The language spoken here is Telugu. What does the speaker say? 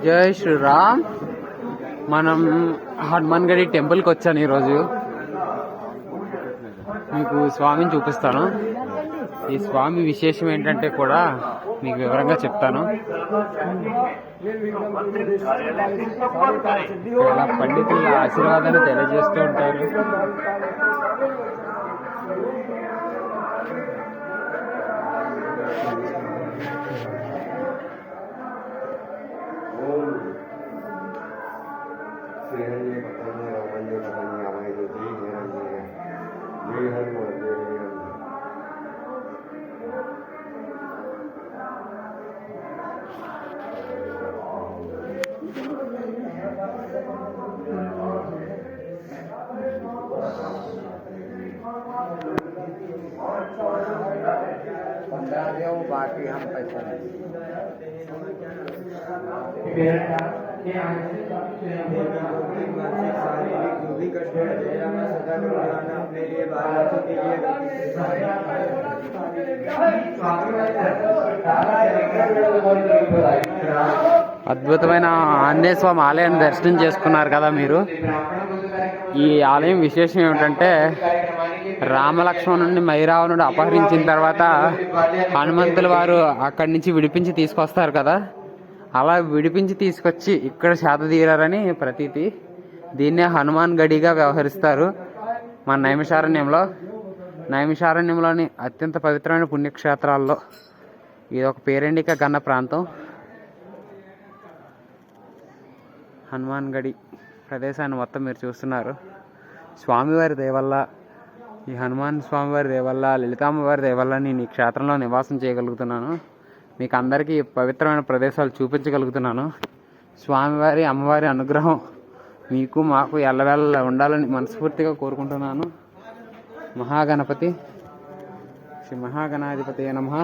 జై శ్రీరామ్. మనం హనుమాన్ గడి టెంపుల్కి వచ్చాను ఈరోజు. మీకు స్వామిని చూపిస్తాను. ఈ స్వామి విశేషం ఏంటంటే కూడా మీకు వివరంగా చెప్తాను. ఇలా పండితుల ఆశీర్వాదాన్ని తెలియజేస్తూ ఉంటారు. बाकी हम पैसा అద్భుతమైన ఆంజనేయ స్వామి ఆలయాన్ని దర్శనం చేసుకున్నారు కదా మీరు. ఈ ఆలయం విశేషం ఏమిటంటే రామలక్ష్మణుడిని మైరావణుడు అపహరించిన తర్వాత హనుమంతుల వారు అక్కడి నుంచి విడిపించి తీసుకొస్తారు కదా, అలా విడిపించి తీసుకొచ్చి ఇక్కడ శాత తీరారని ప్రతీతి. దీన్నే హనుమాన్ గడిగా వ్యవహరిస్తారు. మన నైమిషారణ్యంలోని అత్యంత పవిత్రమైన పుణ్యక్షేత్రాల్లో ఇది ఒక పేరెండిక గన్న ప్రాంతం. హనుమాన్ గడి ప్రదేశాన్ని మొత్తం మీరు చూస్తున్నారు. స్వామివారి దయవల్ల, ఈ హనుమాన్ స్వామివారి దయవల్ల, లలితామ్మవారి దయవల్ల నేను ఈ క్షేత్రంలో నివాసం చేయగలుగుతున్నాను. మీకు అందరికీ పవిత్రమైన ప్రదేశాలు చూపించగలుగుతున్నాను. స్వామివారి అమ్మవారి అనుగ్రహం మీకు మాకు ఎల్లవేళ ఉండాలని మనస్ఫూర్తిగా కోరుకుంటున్నాను. మహాగణపతి శ్రీ మహాగణాధిపతి నమః.